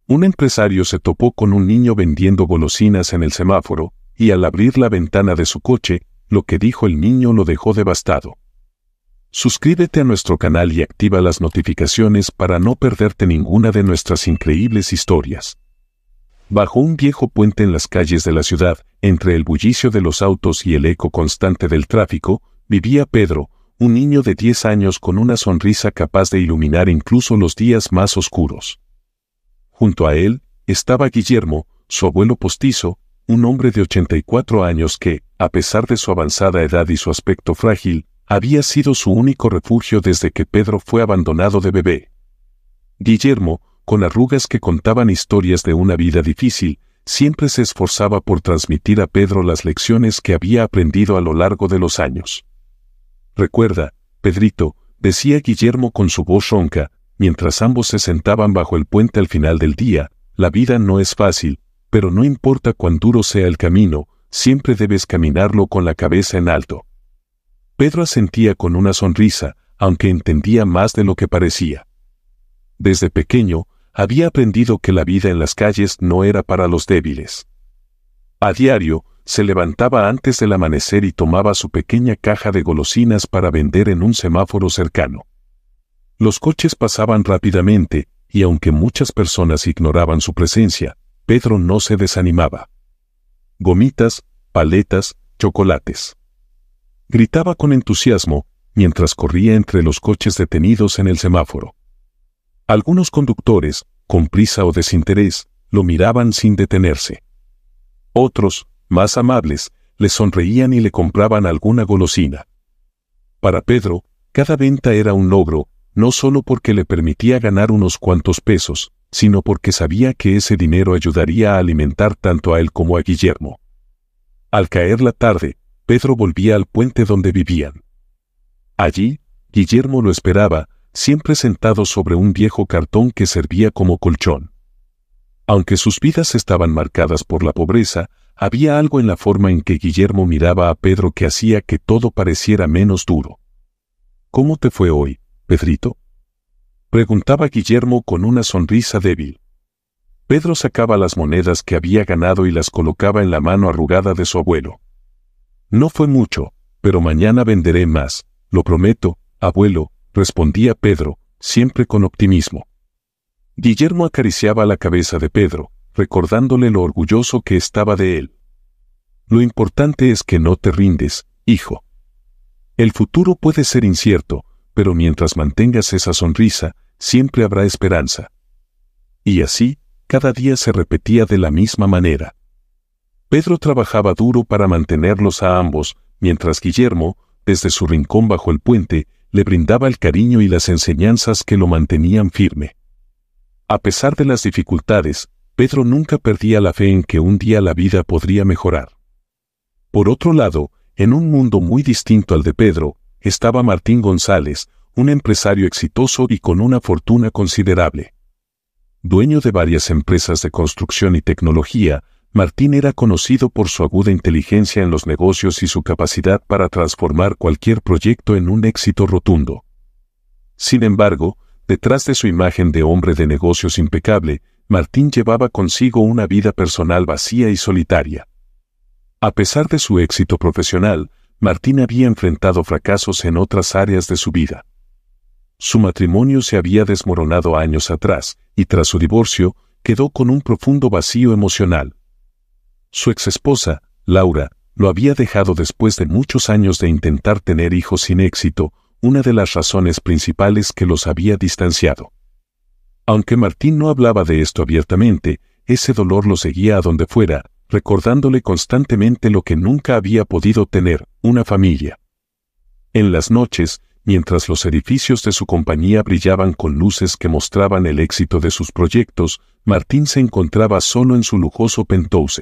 Un empresario se topó con un niño vendiendo golosinas en el semáforo, y al abrir la ventana de su coche, lo que dijo el niño lo dejó devastado. Suscríbete a nuestro canal y activa las notificaciones para no perderte ninguna de nuestras increíbles historias. Bajo un viejo puente en las calles de la ciudad, entre el bullicio de los autos y el eco constante del tráfico, vivía Pedro, un niño de 10 años con una sonrisa capaz de iluminar incluso los días más oscuros. Junto a él, estaba Guillermo, su abuelo postizo, un hombre de 84 años que, a pesar de su avanzada edad y su aspecto frágil, había sido su único refugio desde que Pedro fue abandonado de bebé. Guillermo, con arrugas que contaban historias de una vida difícil, siempre se esforzaba por transmitir a Pedro las lecciones que había aprendido a lo largo de los años. «Recuerda, Pedrito», decía Guillermo con su voz ronca, mientras ambos se sentaban bajo el puente al final del día, «la vida no es fácil, pero no importa cuán duro sea el camino, siempre debes caminarlo con la cabeza en alto». Pedro asentía con una sonrisa, aunque entendía más de lo que parecía. Desde pequeño, había aprendido que la vida en las calles no era para los débiles. A diario, se levantaba antes del amanecer y tomaba su pequeña caja de golosinas para vender en un semáforo cercano. Los coches pasaban rápidamente, y aunque muchas personas ignoraban su presencia, Pedro no se desanimaba. Gomitas, paletas, chocolates. Gritaba con entusiasmo, mientras corría entre los coches detenidos en el semáforo. Algunos conductores, con prisa o desinterés, lo miraban sin detenerse. Otros, más amables, le sonreían y le compraban alguna golosina. Para Pedro, cada venta era un logro, no solo porque le permitía ganar unos cuantos pesos, sino porque sabía que ese dinero ayudaría a alimentar tanto a él como a Guillermo. Al caer la tarde, Pedro volvía al puente donde vivían. Allí, Guillermo lo esperaba, siempre sentado sobre un viejo cartón que servía como colchón. Aunque sus vidas estaban marcadas por la pobreza, había algo en la forma en que Guillermo miraba a Pedro que hacía que todo pareciera menos duro. «¿Cómo te fue hoy, Pedrito?», preguntaba Guillermo con una sonrisa débil. Pedro sacaba las monedas que había ganado y las colocaba en la mano arrugada de su abuelo. «No fue mucho, pero mañana venderé más, lo prometo, abuelo», respondía Pedro, siempre con optimismo. Guillermo acariciaba la cabeza de Pedro, recordándole lo orgulloso que estaba de él. «Lo importante es que no te rindes, hijo. El futuro puede ser incierto, pero mientras mantengas esa sonrisa, siempre habrá esperanza». Y así, cada día se repetía de la misma manera. Pedro trabajaba duro para mantenerlos a ambos, mientras Guillermo, desde su rincón bajo el puente, le brindaba el cariño y las enseñanzas que lo mantenían firme. A pesar de las dificultades, Pedro nunca perdía la fe en que un día la vida podría mejorar. Por otro lado, en un mundo muy distinto al de Pedro, estaba Martín González, un empresario exitoso y con una fortuna considerable. Dueño de varias empresas de construcción y tecnología, Martín era conocido por su aguda inteligencia en los negocios y su capacidad para transformar cualquier proyecto en un éxito rotundo. Sin embargo, detrás de su imagen de hombre de negocios impecable, Martín llevaba consigo una vida personal vacía y solitaria. A pesar de su éxito profesional, Martín había enfrentado fracasos en otras áreas de su vida. Su matrimonio se había desmoronado años atrás, y tras su divorcio, quedó con un profundo vacío emocional. Su exesposa, Laura, lo había dejado después de muchos años de intentar tener hijos sin éxito, una de las razones principales que los había distanciado. Aunque Martín no hablaba de esto abiertamente, ese dolor lo seguía a donde fuera, recordándole constantemente lo que nunca había podido tener, una familia. En las noches, mientras los edificios de su compañía brillaban con luces que mostraban el éxito de sus proyectos, Martín se encontraba solo en su lujoso penthouse.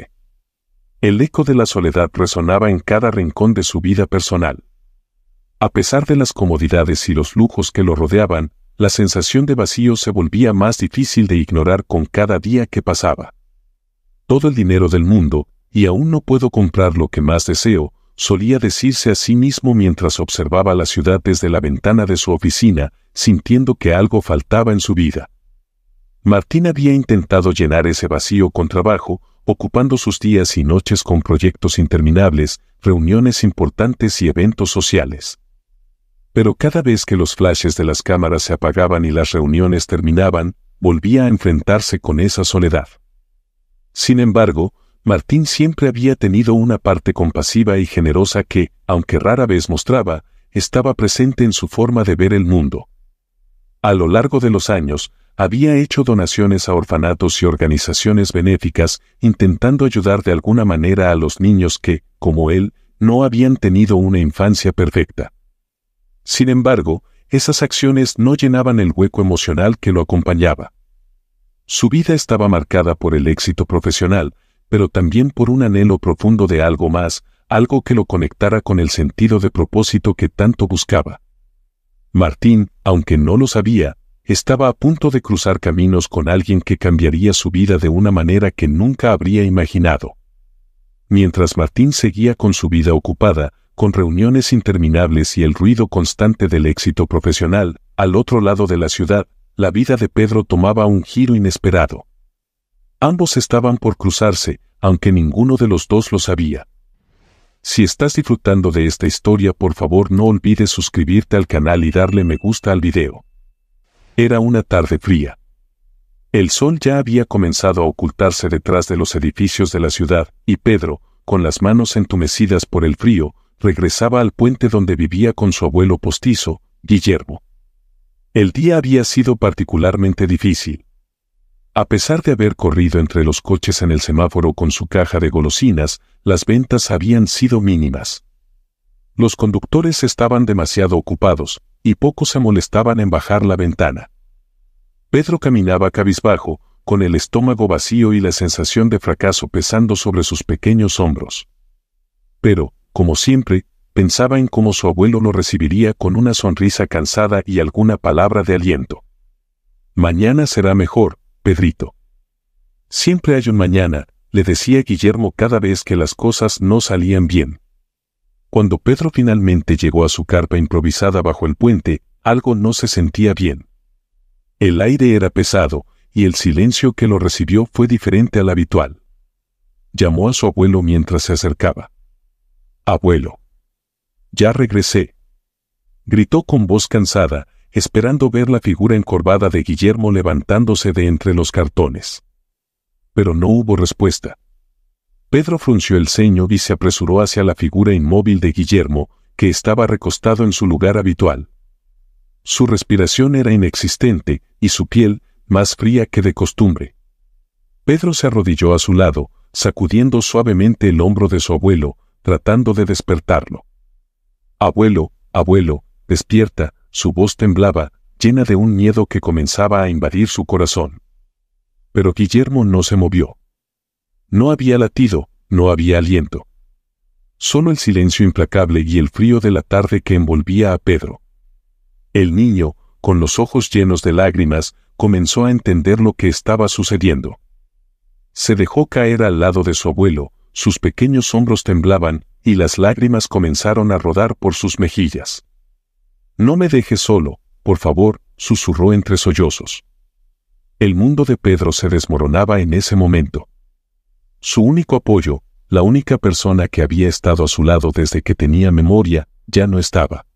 El eco de la soledad resonaba en cada rincón de su vida personal. A pesar de las comodidades y los lujos que lo rodeaban, la sensación de vacío se volvía más difícil de ignorar con cada día que pasaba. «Todo el dinero del mundo, y aún no puedo comprar lo que más deseo», solía decirse a sí mismo mientras observaba la ciudad desde la ventana de su oficina, sintiendo que algo faltaba en su vida. Martín había intentado llenar ese vacío con trabajo, ocupando sus días y noches con proyectos interminables, reuniones importantes y eventos sociales. Pero cada vez que los flashes de las cámaras se apagaban y las reuniones terminaban, volvía a enfrentarse con esa soledad. Sin embargo, Martín siempre había tenido una parte compasiva y generosa que, aunque rara vez mostraba, estaba presente en su forma de ver el mundo. A lo largo de los años, había hecho donaciones a orfanatos y organizaciones benéficas, intentando ayudar de alguna manera a los niños que, como él, no habían tenido una infancia perfecta. Sin embargo, esas acciones no llenaban el hueco emocional que lo acompañaba. Su vida estaba marcada por el éxito profesional, pero también por un anhelo profundo de algo más, algo que lo conectara con el sentido de propósito que tanto buscaba. Martín, aunque no lo sabía, estaba a punto de cruzar caminos con alguien que cambiaría su vida de una manera que nunca habría imaginado. Mientras Martín seguía con su vida ocupada, con reuniones interminables y el ruido constante del éxito profesional, al otro lado de la ciudad, la vida de Pedro tomaba un giro inesperado. Ambos estaban por cruzarse, aunque ninguno de los dos lo sabía. Si estás disfrutando de esta historia, por favor no olvides suscribirte al canal y darle me gusta al video. Era una tarde fría. El sol ya había comenzado a ocultarse detrás de los edificios de la ciudad, y Pedro, con las manos entumecidas por el frío, regresaba al puente donde vivía con su abuelo postizo, Guillermo. El día había sido particularmente difícil. A pesar de haber corrido entre los coches en el semáforo con su caja de golosinas, las ventas habían sido mínimas. Los conductores estaban demasiado ocupados, y pocos se molestaban en bajar la ventana. Pedro caminaba cabizbajo, con el estómago vacío y la sensación de fracaso pesando sobre sus pequeños hombros. Pero, como siempre, pensaba en cómo su abuelo lo recibiría con una sonrisa cansada y alguna palabra de aliento. Mañana será mejor, Pedrito. Siempre hay un mañana, le decía Guillermo cada vez que las cosas no salían bien. Cuando Pedro finalmente llegó a su carpa improvisada bajo el puente, algo no se sentía bien. El aire era pesado, y el silencio que lo recibió fue diferente al habitual. Llamó a su abuelo mientras se acercaba. «Abuelo. Ya regresé», gritó con voz cansada, esperando ver la figura encorvada de Guillermo levantándose de entre los cartones. Pero no hubo respuesta. Pedro frunció el ceño y se apresuró hacia la figura inmóvil de Guillermo, que estaba recostado en su lugar habitual. Su respiración era inexistente, y su piel, más fría que de costumbre. Pedro se arrodilló a su lado, sacudiendo suavemente el hombro de su abuelo, tratando de despertarlo. «Abuelo, abuelo, despierta», su voz temblaba, llena de un miedo que comenzaba a invadir su corazón. Pero Guillermo no se movió. No había latido, no había aliento. Solo el silencio implacable y el frío de la tarde que envolvía a Pedro. El niño, con los ojos llenos de lágrimas, comenzó a entender lo que estaba sucediendo. Se dejó caer al lado de su abuelo, sus pequeños hombros temblaban, y las lágrimas comenzaron a rodar por sus mejillas. «No me dejes solo, por favor», susurró entre sollozos. El mundo de Pedro se desmoronaba en ese momento. Su único apoyo, la única persona que había estado a su lado desde que tenía memoria, ya no estaba.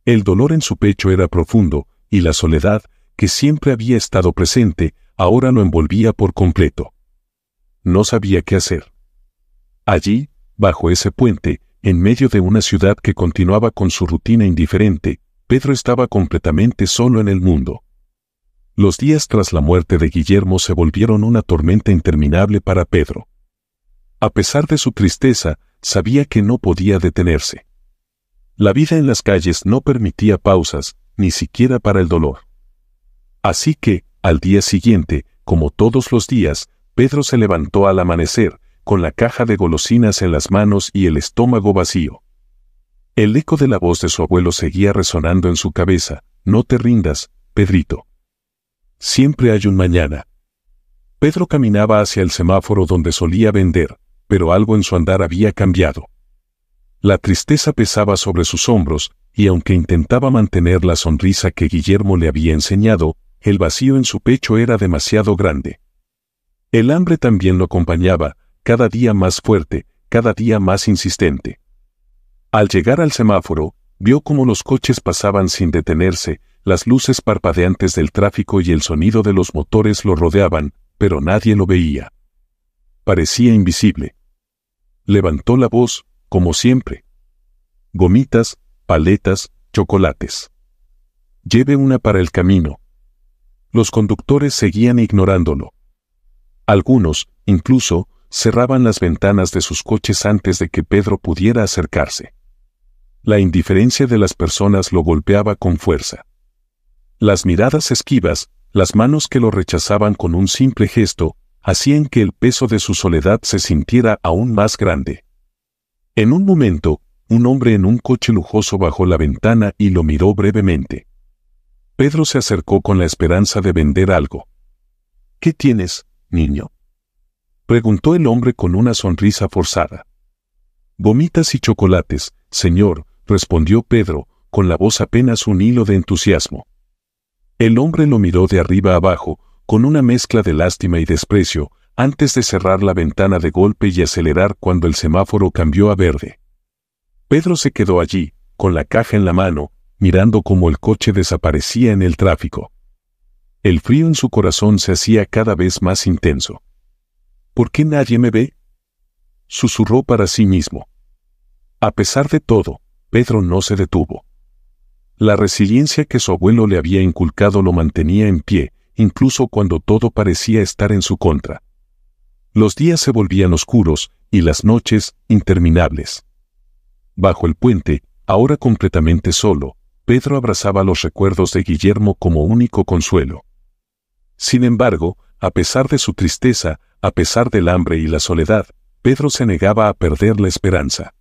El dolor en su pecho era profundo, y la soledad, que siempre había estado presente, ahora lo envolvía por completo. No sabía qué hacer. Allí, bajo ese puente, en medio de una ciudad que continuaba con su rutina indiferente, Pedro estaba completamente solo en el mundo. Los días tras la muerte de Guillermo se volvieron una tormenta interminable para Pedro. A pesar de su tristeza, sabía que no podía detenerse. La vida en las calles no permitía pausas, ni siquiera para el dolor. Así que, al día siguiente, como todos los días, Pedro se levantó al amanecer, con la caja de golosinas en las manos y el estómago vacío. El eco de la voz de su abuelo seguía resonando en su cabeza: «No te rindas, Pedrito. Siempre hay un mañana». Pedro caminaba hacia el semáforo donde solía vender, pero algo en su andar había cambiado. La tristeza pesaba sobre sus hombros, y aunque intentaba mantener la sonrisa que Guillermo le había enseñado, el vacío en su pecho era demasiado grande. El hambre también lo acompañaba, cada día más fuerte, cada día más insistente. Al llegar al semáforo, vio cómo los coches pasaban sin detenerse, las luces parpadeantes del tráfico y el sonido de los motores lo rodeaban, pero nadie lo veía. Parecía invisible. Levantó la voz, como siempre. Gomitas, paletas, chocolates. Lleve una para el camino. Los conductores seguían ignorándolo. Algunos, incluso, cerraban las ventanas de sus coches antes de que Pedro pudiera acercarse. La indiferencia de las personas lo golpeaba con fuerza. Las miradas esquivas, las manos que lo rechazaban con un simple gesto, hacían que el peso de su soledad se sintiera aún más grande. En un momento, un hombre en un coche lujoso bajó la ventana y lo miró brevemente. Pedro se acercó con la esperanza de vender algo. ¿Qué tienes, niño?, preguntó el hombre con una sonrisa forzada. Gomitas y chocolates, señor, respondió Pedro, con la voz apenas un hilo de entusiasmo. El hombre lo miró de arriba abajo, con una mezcla de lástima y desprecio, antes de cerrar la ventana de golpe y acelerar cuando el semáforo cambió a verde. Pedro se quedó allí, con la caja en la mano, mirando cómo el coche desaparecía en el tráfico. El frío en su corazón se hacía cada vez más intenso. ¿Por qué nadie me ve?, susurró para sí mismo. A pesar de todo, Pedro no se detuvo. La resiliencia que su abuelo le había inculcado lo mantenía en pie, incluso cuando todo parecía estar en su contra. Los días se volvían oscuros y las noches interminables. Bajo el puente, ahora completamente solo, Pedro abrazaba los recuerdos de Guillermo como único consuelo. Sin embargo, a pesar de su tristeza, a pesar del hambre y la soledad, Pedro se negaba a perder la esperanza.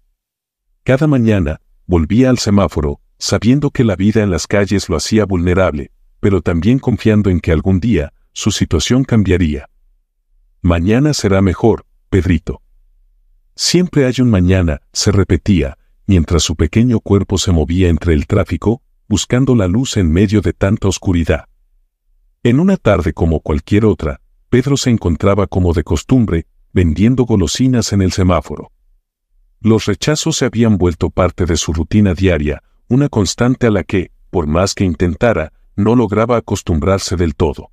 Cada mañana, volvía al semáforo, sabiendo que la vida en las calles lo hacía vulnerable, pero también confiando en que algún día, su situación cambiaría. Mañana será mejor, Pedrito. Siempre hay un mañana, se repetía, mientras su pequeño cuerpo se movía entre el tráfico, buscando la luz en medio de tanta oscuridad. En una tarde como cualquier otra, Pedro se encontraba como de costumbre, vendiendo golosinas en el semáforo. Los rechazos se habían vuelto parte de su rutina diaria, una constante a la que, por más que intentara, no lograba acostumbrarse del todo.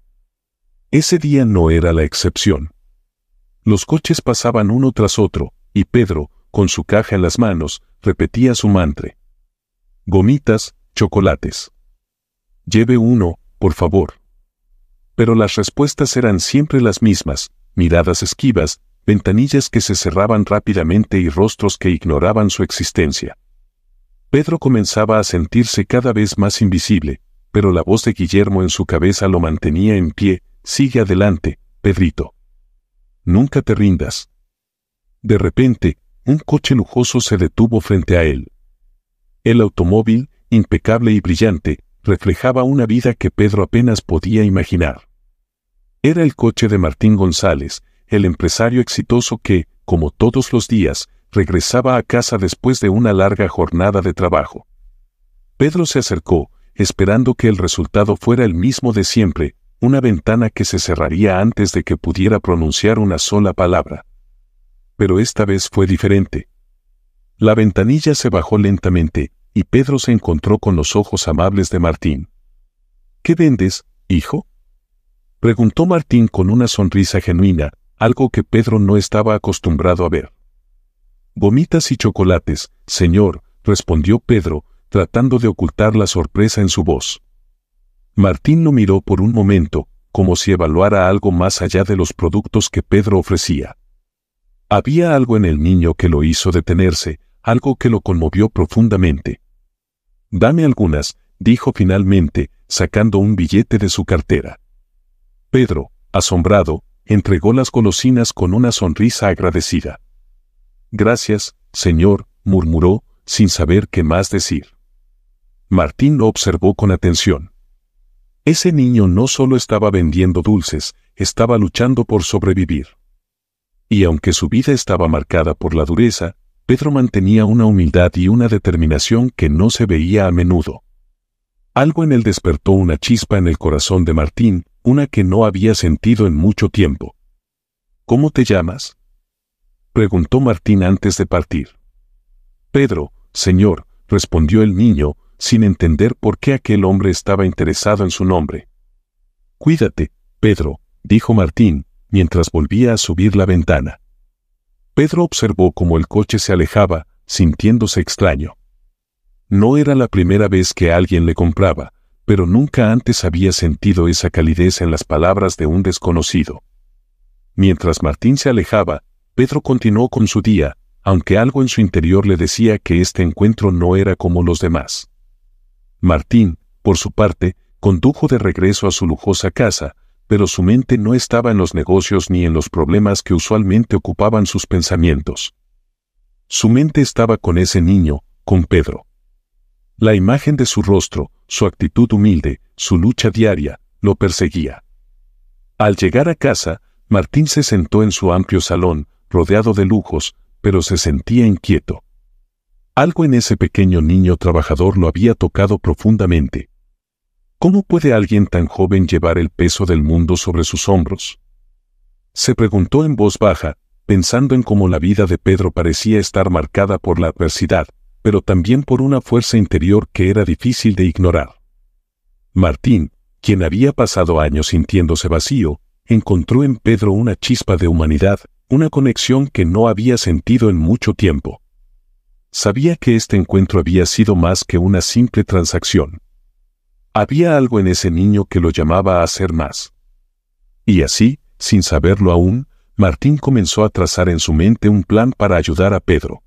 Ese día no era la excepción. Los coches pasaban uno tras otro, y Pedro, con su caja en las manos, repetía su mantra. Gomitas, chocolates. Lleve uno, por favor. Pero las respuestas eran siempre las mismas, miradas esquivas, ventanillas que se cerraban rápidamente y rostros que ignoraban su existencia. Pedro comenzaba a sentirse cada vez más invisible, pero la voz de Guillermo en su cabeza lo mantenía en pie. Sigue adelante, Pedrito. Nunca te rindas. De repente, un coche lujoso se detuvo frente a él. El automóvil, impecable y brillante, reflejaba una vida que Pedro apenas podía imaginar. Era el coche de Martín González, el empresario exitoso que, como todos los días, regresaba a casa después de una larga jornada de trabajo. Pedro se acercó, esperando que el resultado fuera el mismo de siempre, una ventana que se cerraría antes de que pudiera pronunciar una sola palabra. Pero esta vez fue diferente. La ventanilla se bajó lentamente, y Pedro se encontró con los ojos amables de Martín. ¿Qué vendes, hijo?, preguntó Martín con una sonrisa genuina, algo que Pedro no estaba acostumbrado a ver. Gomitas y chocolates, señor, respondió Pedro, tratando de ocultar la sorpresa en su voz. Martín lo miró por un momento, como si evaluara algo más allá de los productos que Pedro ofrecía. Había algo en el niño que lo hizo detenerse, algo que lo conmovió profundamente. Dame algunas, dijo finalmente, sacando un billete de su cartera. Pedro, asombrado, entregó las golosinas con una sonrisa agradecida. Gracias, señor, murmuró, sin saber qué más decir. Martín lo observó con atención. Ese niño no solo estaba vendiendo dulces, estaba luchando por sobrevivir. Y aunque su vida estaba marcada por la dureza, Pedro mantenía una humildad y una determinación que no se veía a menudo. Algo en él despertó una chispa en el corazón de Martín, una que no había sentido en mucho tiempo. ¿Cómo te llamas?, preguntó Martín antes de partir. Pedro, señor, respondió el niño, sin entender por qué aquel hombre estaba interesado en su nombre. Cuídate, Pedro, dijo Martín, mientras volvía a subir la ventana. Pedro observó cómo el coche se alejaba, sintiéndose extraño. No era la primera vez que alguien le compraba, pero nunca antes había sentido esa calidez en las palabras de un desconocido. Mientras Martín se alejaba, Pedro continuó con su día, aunque algo en su interior le decía que este encuentro no era como los demás. Martín, por su parte, condujo de regreso a su lujosa casa, pero su mente no estaba en los negocios ni en los problemas que usualmente ocupaban sus pensamientos. Su mente estaba con ese niño, con Pedro. La imagen de su rostro, su actitud humilde, su lucha diaria, lo perseguía. Al llegar a casa, Martín se sentó en su amplio salón, rodeado de lujos, pero se sentía inquieto. Algo en ese pequeño niño trabajador lo había tocado profundamente. ¿Cómo puede alguien tan joven llevar el peso del mundo sobre sus hombros?, se preguntó en voz baja, pensando en cómo la vida de Pedro parecía estar marcada por la adversidad, pero también por una fuerza interior que era difícil de ignorar. Martín, quien había pasado años sintiéndose vacío, encontró en Pedro una chispa de humanidad, una conexión que no había sentido en mucho tiempo. Sabía que este encuentro había sido más que una simple transacción. Había algo en ese niño que lo llamaba a hacer más. Y así, sin saberlo aún, Martín comenzó a trazar en su mente un plan para ayudar a Pedro.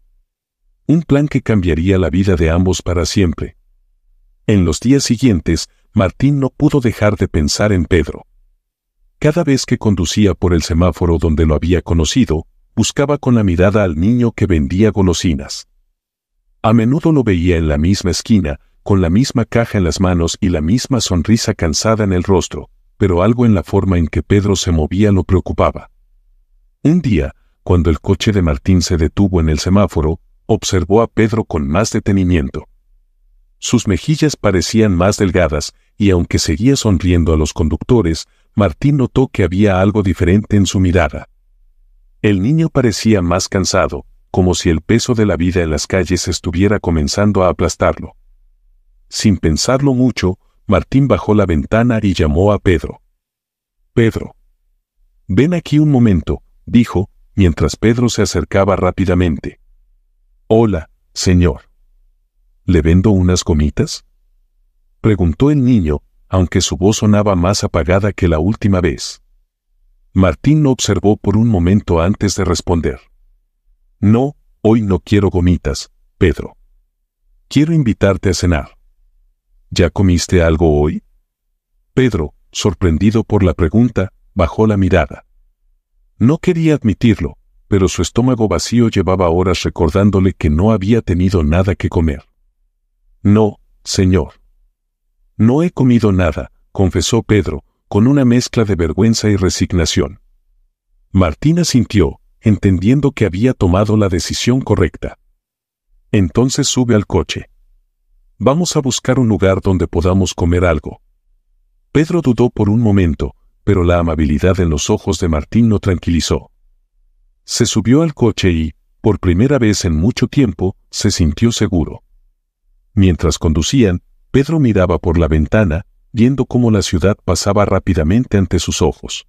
Un plan que cambiaría la vida de ambos para siempre. En los días siguientes, Martín no pudo dejar de pensar en Pedro. Cada vez que conducía por el semáforo donde lo había conocido, buscaba con la mirada al niño que vendía golosinas. A menudo lo veía en la misma esquina, con la misma caja en las manos y la misma sonrisa cansada en el rostro, pero algo en la forma en que Pedro se movía lo preocupaba. Un día, cuando el coche de Martín se detuvo en el semáforo, observó a Pedro con más detenimiento. Sus mejillas parecían más delgadas, y aunque seguía sonriendo a los conductores, Martín notó que había algo diferente en su mirada. El niño parecía más cansado, como si el peso de la vida en las calles estuviera comenzando a aplastarlo. Sin pensarlo mucho, Martín bajó la ventana y llamó a Pedro. «Pedro. Ven aquí un momento», dijo, mientras Pedro se acercaba rápidamente. «Hola, señor. ¿Le vendo unas gomitas?», preguntó el niño, aunque su voz sonaba más apagada que la última vez. Martín lo observó por un momento antes de responder. «No, hoy no quiero gomitas, Pedro. Quiero invitarte a cenar». «¿Ya comiste algo hoy?». Pedro, sorprendido por la pregunta, bajó la mirada. No quería admitirlo, pero su estómago vacío llevaba horas recordándole que no había tenido nada que comer. «No, señor. No he comido nada», confesó Pedro, con una mezcla de vergüenza y resignación. Martín asintió, entendiendo que había tomado la decisión correcta. «Entonces sube al coche. Vamos a buscar un lugar donde podamos comer algo». Pedro dudó por un momento, pero la amabilidad en los ojos de Martín lo tranquilizó. Se subió al coche y, por primera vez en mucho tiempo, se sintió seguro. Mientras conducían, Pedro miraba por la ventana, viendo cómo la ciudad pasaba rápidamente ante sus ojos.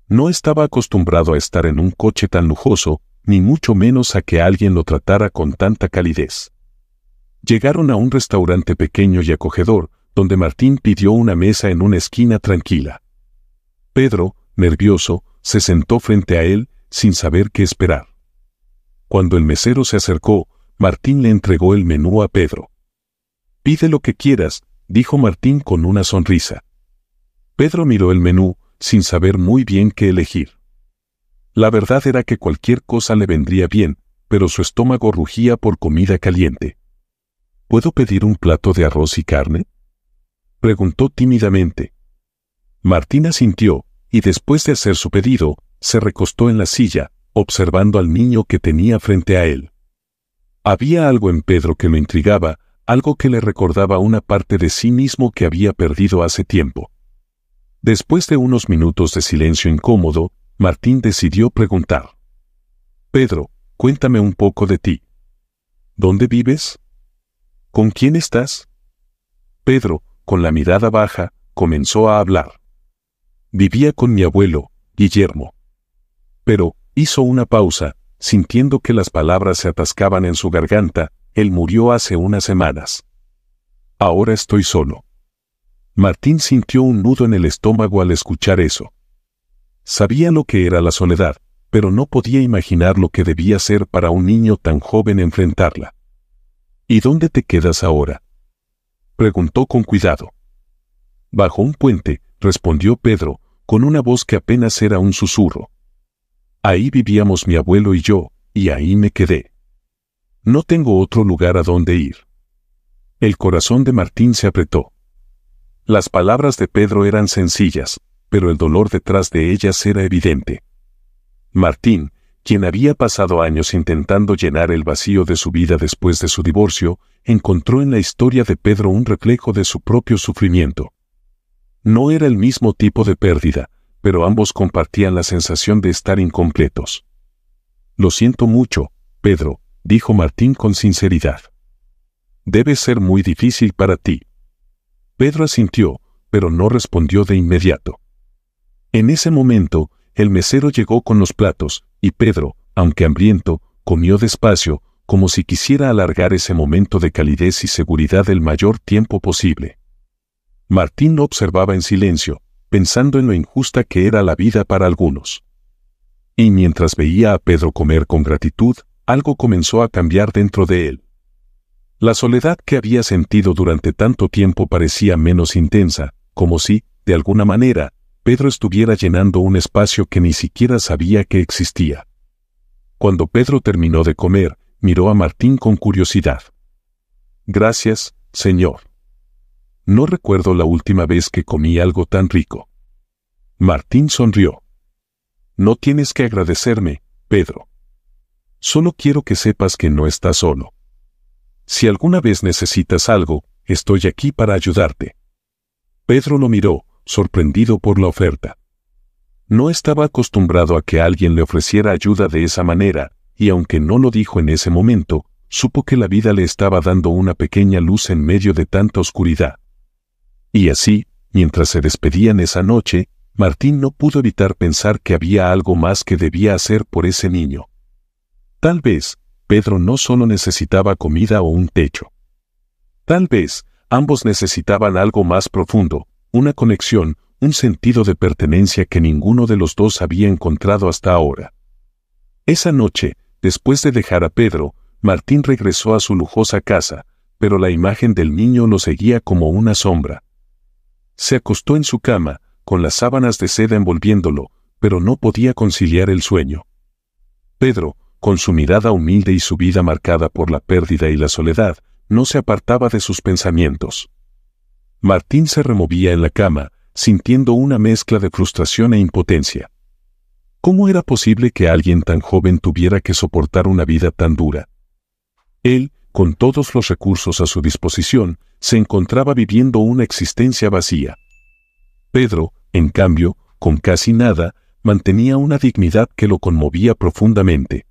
No estaba acostumbrado a estar en un coche tan lujoso, ni mucho menos a que alguien lo tratara con tanta calidez. Llegaron a un restaurante pequeño y acogedor, donde Martín pidió una mesa en una esquina tranquila. Pedro, nervioso, se sentó frente a él, sin saber qué esperar. Cuando el mesero se acercó, Martín le entregó el menú a Pedro. «Pide lo que quieras», dijo Martín con una sonrisa. Pedro miró el menú, sin saber muy bien qué elegir. La verdad era que cualquier cosa le vendría bien, pero su estómago rugía por comida caliente. «¿Puedo pedir un plato de arroz y carne?», preguntó tímidamente. Martín asintió, y después de hacer su pedido, se recostó en la silla, observando al niño que tenía frente a él. Había algo en Pedro que lo intrigaba, algo que le recordaba una parte de sí mismo que había perdido hace tiempo. Después de unos minutos de silencio incómodo, Martín decidió preguntar. Pedro, cuéntame un poco de ti. ¿Dónde vives? ¿Con quién estás? Pedro, con la mirada baja, comenzó a hablar. Vivía con mi abuelo, Guillermo. Pero, hizo una pausa, sintiendo que las palabras se atascaban en su garganta. Él murió hace unas semanas. Ahora estoy solo. Martín sintió un nudo en el estómago al escuchar eso. Sabía lo que era la soledad, pero no podía imaginar lo que debía ser para un niño tan joven enfrentarla. ¿Y dónde te quedas ahora?, preguntó con cuidado. Bajo un puente, respondió Pedro, con una voz que apenas era un susurro. Ahí vivíamos mi abuelo y yo, y ahí me quedé. No tengo otro lugar a donde ir. El corazón de Martín se apretó. Las palabras de Pedro eran sencillas, pero el dolor detrás de ellas era evidente. Martín, quien había pasado años intentando llenar el vacío de su vida después de su divorcio, encontró en la historia de Pedro un reflejo de su propio sufrimiento. No era el mismo tipo de pérdida, pero ambos compartían la sensación de estar incompletos. Lo siento mucho, Pedro, dijo Martín con sinceridad. Debe ser muy difícil para ti. Pedro asintió, pero no respondió de inmediato. En ese momento, el mesero llegó con los platos, y Pedro, aunque hambriento, comió despacio, como si quisiera alargar ese momento de calidez y seguridad el mayor tiempo posible. Martín lo observaba en silencio, pensando en lo injusta que era la vida para algunos. Y mientras veía a Pedro comer con gratitud, algo comenzó a cambiar dentro de él. La soledad que había sentido durante tanto tiempo parecía menos intensa, como si, de alguna manera, Pedro estuviera llenando un espacio que ni siquiera sabía que existía. Cuando Pedro terminó de comer, miró a Martín con curiosidad. Gracias, señor. No recuerdo la última vez que comí algo tan rico. Martín sonrió. No tienes que agradecerme, Pedro. Solo quiero que sepas que no estás solo. Si alguna vez necesitas algo, estoy aquí para ayudarte. Pedro lo miró, sorprendido por la oferta. No estaba acostumbrado a que alguien le ofreciera ayuda de esa manera, y aunque no lo dijo en ese momento, supo que la vida le estaba dando una pequeña luz en medio de tanta oscuridad. Y así, mientras se despedían esa noche, Martín no pudo evitar pensar que había algo más que debía hacer por ese niño. Tal vez, Pedro no solo necesitaba comida o un techo. Tal vez, ambos necesitaban algo más profundo, una conexión, un sentido de pertenencia que ninguno de los dos había encontrado hasta ahora. Esa noche, después de dejar a Pedro, Martín regresó a su lujosa casa, pero la imagen del niño lo seguía como una sombra. Se acostó en su cama, con las sábanas de seda envolviéndolo, pero no podía conciliar el sueño. Pedro, con su mirada humilde y su vida marcada por la pérdida y la soledad, no se apartaba de sus pensamientos. Martín se removía en la cama, sintiendo una mezcla de frustración e impotencia. ¿Cómo era posible que alguien tan joven tuviera que soportar una vida tan dura? Él, con todos los recursos a su disposición, se encontraba viviendo una existencia vacía. Pedro, en cambio, con casi nada, mantenía una dignidad que lo conmovía profundamente.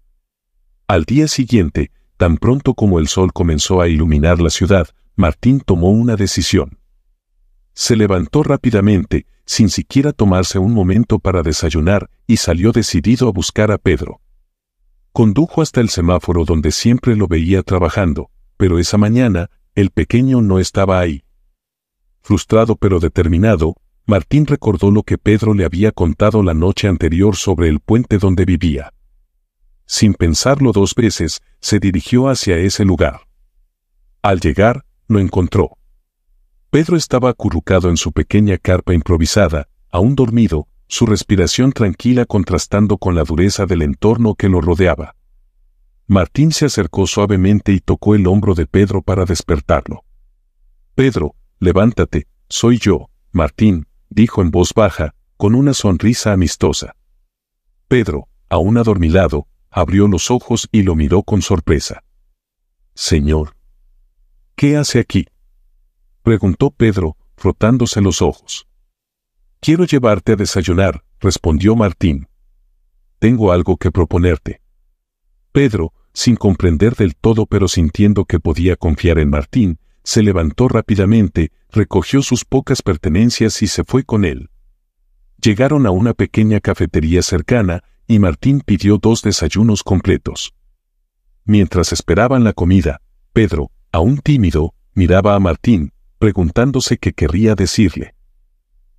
Al día siguiente, tan pronto como el sol comenzó a iluminar la ciudad, Martín tomó una decisión. Se levantó rápidamente, sin siquiera tomarse un momento para desayunar, y salió decidido a buscar a Pedro. Condujo hasta el semáforo donde siempre lo veía trabajando, pero esa mañana, el pequeño no estaba ahí. Frustrado pero determinado, Martín recordó lo que Pedro le había contado la noche anterior sobre el puente donde vivía. Sin pensarlo dos veces, se dirigió hacia ese lugar. Al llegar, lo encontró. Pedro estaba acurrucado en su pequeña carpa improvisada, aún dormido, su respiración tranquila contrastando con la dureza del entorno que lo rodeaba. Martín se acercó suavemente y tocó el hombro de Pedro para despertarlo. «Pedro, levántate, soy yo, Martín», dijo en voz baja, con una sonrisa amistosa. Pedro, aún adormilado, abrió los ojos y lo miró con sorpresa. «Señor». ¿Qué hace aquí?, preguntó Pedro, frotándose los ojos. Quiero llevarte a desayunar, respondió Martín. Tengo algo que proponerte. Pedro, sin comprender del todo pero sintiendo que podía confiar en Martín, se levantó rápidamente, recogió sus pocas pertenencias y se fue con él. Llegaron a una pequeña cafetería cercana y Martín pidió 2 desayunos completos. Mientras esperaban la comida, Pedro, aún tímido, miraba a Martín, preguntándose qué querría decirle.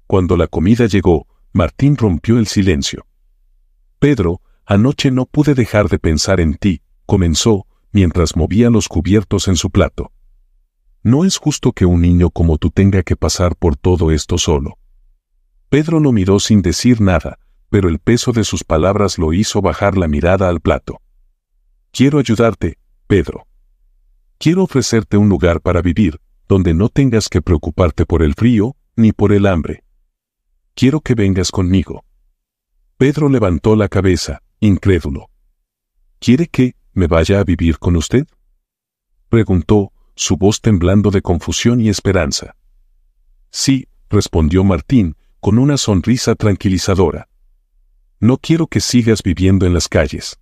Cuando la comida llegó, Martín rompió el silencio. Pedro, anoche no pude dejar de pensar en ti, comenzó, mientras movía los cubiertos en su plato. No es justo que un niño como tú tenga que pasar por todo esto solo. Pedro lo miró sin decir nada, pero el peso de sus palabras lo hizo bajar la mirada al plato. Quiero ayudarte, Pedro. Quiero ofrecerte un lugar para vivir, donde no tengas que preocuparte por el frío, ni por el hambre. Quiero que vengas conmigo. Pedro levantó la cabeza, incrédulo. ¿Quiere que me vaya a vivir con usted?, preguntó, su voz temblando de confusión y esperanza. Sí, respondió Martín, con una sonrisa tranquilizadora. No quiero que sigas viviendo en las calles.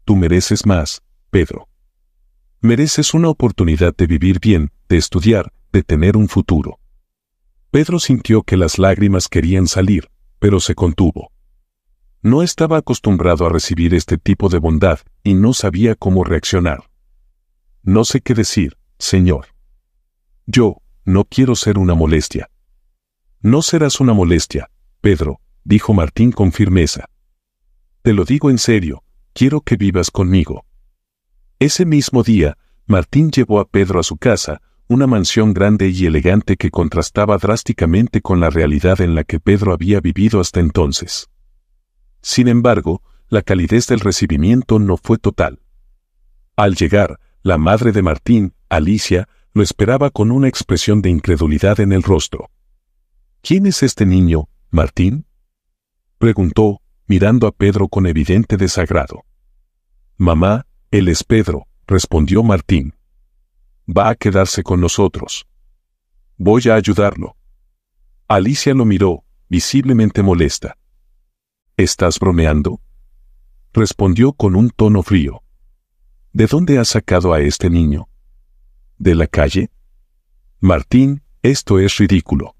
Tú mereces más, Pedro. Mereces una oportunidad de vivir bien, de estudiar, de tener un futuro. Pedro sintió que las lágrimas querían salir, pero se contuvo. No estaba acostumbrado a recibir este tipo de bondad y no sabía cómo reaccionar. No sé qué decir, señor. Yo no quiero ser una molestia. No serás una molestia, Pedro, dijo Martín con firmeza. Te lo digo en serio, quiero que vivas conmigo. Ese mismo día, Martín llevó a Pedro a su casa, una mansión grande y elegante que contrastaba drásticamente con la realidad en la que Pedro había vivido hasta entonces. Sin embargo, la calidez del recibimiento no fue total. Al llegar, la madre de Martín, Alicia, lo esperaba con una expresión de incredulidad en el rostro. ¿Quién es este niño, Martín?, preguntó, mirando a Pedro con evidente desagrado. Mamá, él es Pedro, respondió Martín. Va a quedarse con nosotros. Voy a ayudarlo. Alicia lo miró, visiblemente molesta. ¿Estás bromeando?, respondió con un tono frío. ¿De dónde has sacado a este niño? ¿De la calle? Martín, esto es ridículo.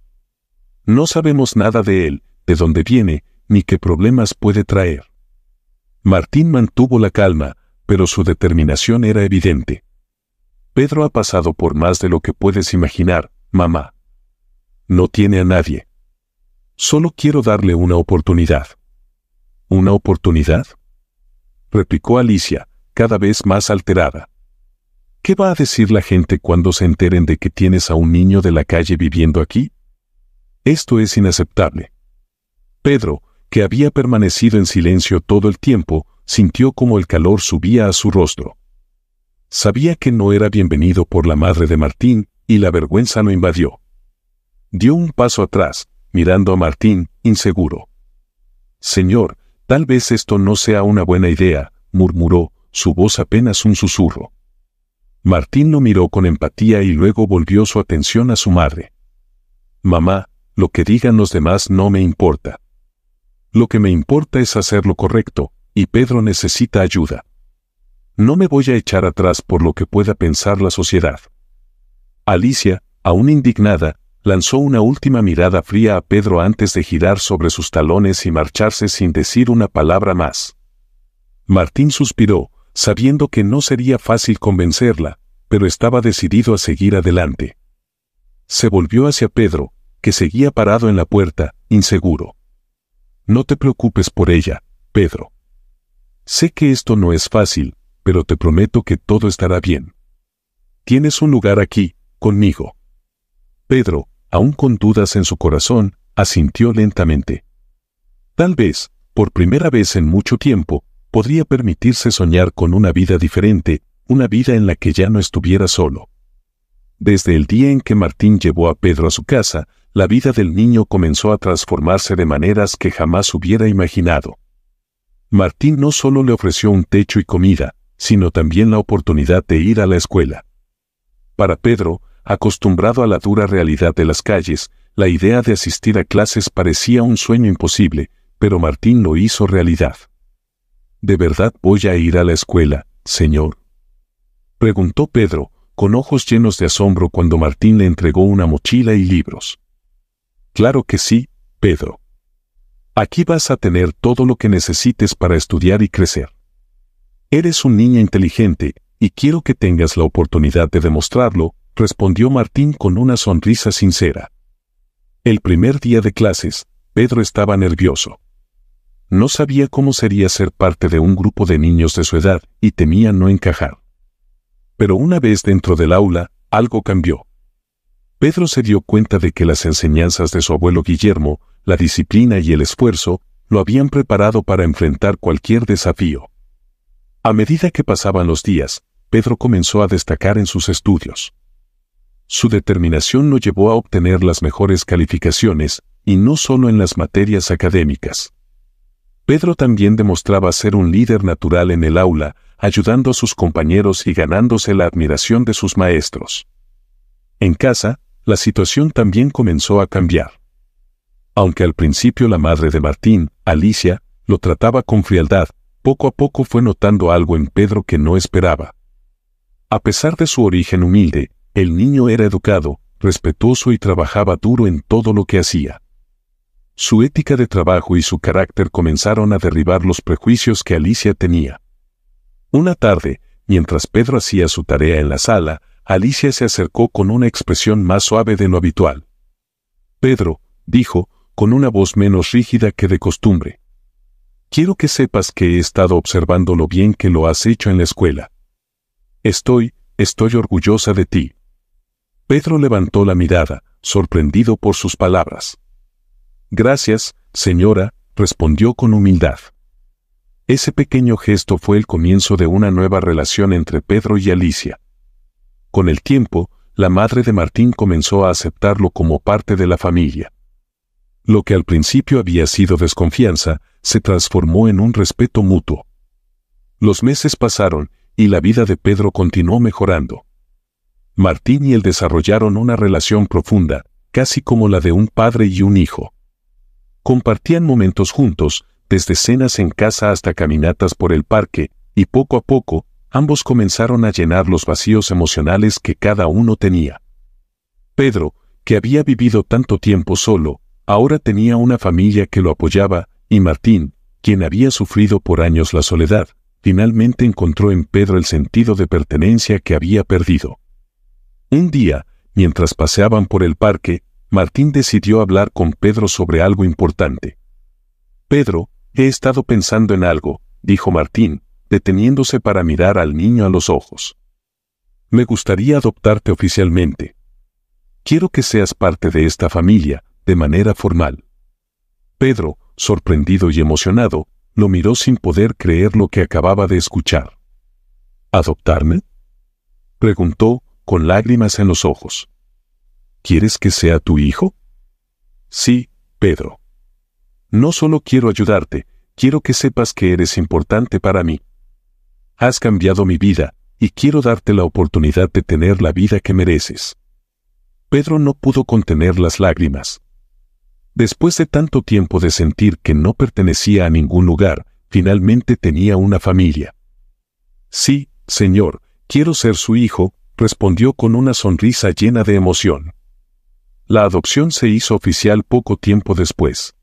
No sabemos nada de él, de dónde viene, ni qué problemas puede traer. Martín mantuvo la calma, pero su determinación era evidente. Pedro ha pasado por más de lo que puedes imaginar, mamá. No tiene a nadie. Solo quiero darle una oportunidad. ¿Una oportunidad?, replicó Alicia, cada vez más alterada. ¿Qué va a decir la gente cuando se enteren de que tienes a un niño de la calle viviendo aquí? Esto es inaceptable. Pedro, que había permanecido en silencio todo el tiempo, sintió como el calor subía a su rostro. Sabía que no era bienvenido por la madre de Martín, y la vergüenza lo invadió. Dio un paso atrás, mirando a Martín, inseguro. Señor, tal vez esto no sea una buena idea, murmuró, su voz apenas un susurro. Martín lo miró con empatía y luego volvió su atención a su madre. Mamá, lo que digan los demás no me importa. Lo que me importa es hacer lo correcto, y Pedro necesita ayuda. No me voy a echar atrás por lo que pueda pensar la sociedad. Alicia, aún indignada, lanzó una última mirada fría a Pedro antes de girar sobre sus talones y marcharse sin decir una palabra más. Martín suspiró, sabiendo que no sería fácil convencerla, pero estaba decidido a seguir adelante. Se volvió hacia Pedro, que seguía parado en la puerta, inseguro. No te preocupes por ella, Pedro. Sé que esto no es fácil, pero te prometo que todo estará bien. Tienes un lugar aquí, conmigo. Pedro, aún con dudas en su corazón, asintió lentamente. Tal vez, por primera vez en mucho tiempo, podría permitirse soñar con una vida diferente, una vida en la que ya no estuviera solo. Desde el día en que Martín llevó a Pedro a su casa, la vida del niño comenzó a transformarse de maneras que jamás hubiera imaginado. Martín no solo le ofreció un techo y comida, sino también la oportunidad de ir a la escuela. Para Pedro, acostumbrado a la dura realidad de las calles, la idea de asistir a clases parecía un sueño imposible, pero Martín lo hizo realidad. ¿De verdad voy a ir a la escuela, señor?, preguntó Pedro, con ojos llenos de asombro cuando Martín le entregó una mochila y libros. Claro que sí, Pedro. Aquí vas a tener todo lo que necesites para estudiar y crecer. Eres un niño inteligente, y quiero que tengas la oportunidad de demostrarlo, respondió Martín con una sonrisa sincera. El primer día de clases, Pedro estaba nervioso. No sabía cómo sería ser parte de un grupo de niños de su edad y temía no encajar. Pero una vez dentro del aula, algo cambió. Pedro se dio cuenta de que las enseñanzas de su abuelo Guillermo, la disciplina y el esfuerzo, lo habían preparado para enfrentar cualquier desafío. A medida que pasaban los días, Pedro comenzó a destacar en sus estudios. Su determinación lo llevó a obtener las mejores calificaciones, y no solo en las materias académicas. Pedro también demostraba ser un líder natural en el aula, ayudando a sus compañeros y ganándose la admiración de sus maestros. En casa, la situación también comenzó a cambiar. Aunque al principio la madre de Martín, Alicia, lo trataba con frialdad, poco a poco fue notando algo en Pedro que no esperaba. A pesar de su origen humilde, el niño era educado, respetuoso y trabajaba duro en todo lo que hacía. Su ética de trabajo y su carácter comenzaron a derribar los prejuicios que Alicia tenía. Una tarde, mientras Pedro hacía su tarea en la sala, Alicia se acercó con una expresión más suave de lo habitual. «Pedro», dijo, con una voz menos rígida que de costumbre. «Quiero que sepas que he estado observando lo bien que lo has hecho en la escuela. Estoy orgullosa de ti». Pedro levantó la mirada, sorprendido por sus palabras. «Gracias, señora», respondió con humildad. Ese pequeño gesto fue el comienzo de una nueva relación entre Pedro y Alicia. Con el tiempo, la madre de Martín comenzó a aceptarlo como parte de la familia. Lo que al principio había sido desconfianza, se transformó en un respeto mutuo. Los meses pasaron, y la vida de Pedro continuó mejorando. Martín y él desarrollaron una relación profunda, casi como la de un padre y un hijo. Compartían momentos juntos, desde cenas en casa hasta caminatas por el parque, y poco a poco, ambos comenzaron a llenar los vacíos emocionales que cada uno tenía. Pedro, que había vivido tanto tiempo solo, ahora tenía una familia que lo apoyaba, y Martín, quien había sufrido por años la soledad, finalmente encontró en Pedro el sentido de pertenencia que había perdido. Un día, mientras paseaban por el parque, Martín decidió hablar con Pedro sobre algo importante. «Pedro, he estado pensando en algo», dijo Martín, deteniéndose para mirar al niño a los ojos. «Me gustaría adoptarte oficialmente. Quiero que seas parte de esta familia, de manera formal». Pedro, sorprendido y emocionado, lo miró sin poder creer lo que acababa de escuchar. «¿Adoptarme?», preguntó, con lágrimas en los ojos. «¿Quieres que sea tu hijo?». «Sí, Pedro. No solo quiero ayudarte, quiero que sepas que eres importante para mí. Has cambiado mi vida, y quiero darte la oportunidad de tener la vida que mereces». Pedro no pudo contener las lágrimas. Después de tanto tiempo de sentir que no pertenecía a ningún lugar, finalmente tenía una familia. «Sí, señor, quiero ser su hijo», respondió con una sonrisa llena de emoción. La adopción se hizo oficial poco tiempo después.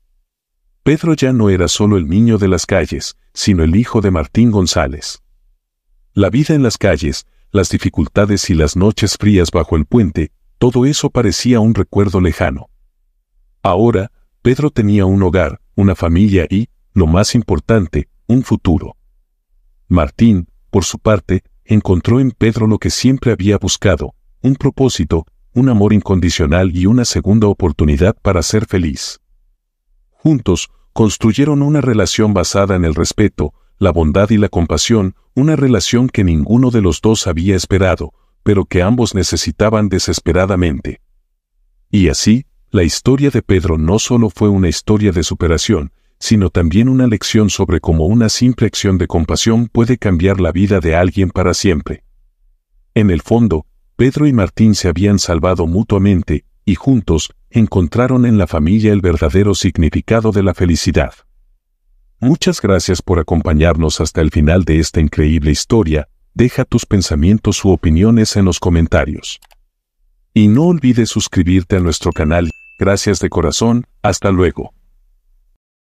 Pedro ya no era solo el niño de las calles, sino el hijo de Martín González. La vida en las calles, las dificultades y las noches frías bajo el puente, todo eso parecía un recuerdo lejano. Ahora, Pedro tenía un hogar, una familia y, lo más importante, un futuro. Martín, por su parte, encontró en Pedro lo que siempre había buscado, un propósito, un amor incondicional y una segunda oportunidad para ser feliz. Juntos, construyeron una relación basada en el respeto, la bondad y la compasión, una relación que ninguno de los dos había esperado, pero que ambos necesitaban desesperadamente. Y así, la historia de Pedro no solo fue una historia de superación, sino también una lección sobre cómo una simple acción de compasión puede cambiar la vida de alguien para siempre. En el fondo, Pedro y Martín se habían salvado mutuamente, y juntos, encontraron en la familia el verdadero significado de la felicidad. Muchas gracias por acompañarnos hasta el final de esta increíble historia. Deja tus pensamientos u opiniones en los comentarios. Y no olvides suscribirte a nuestro canal. Gracias de corazón, hasta luego.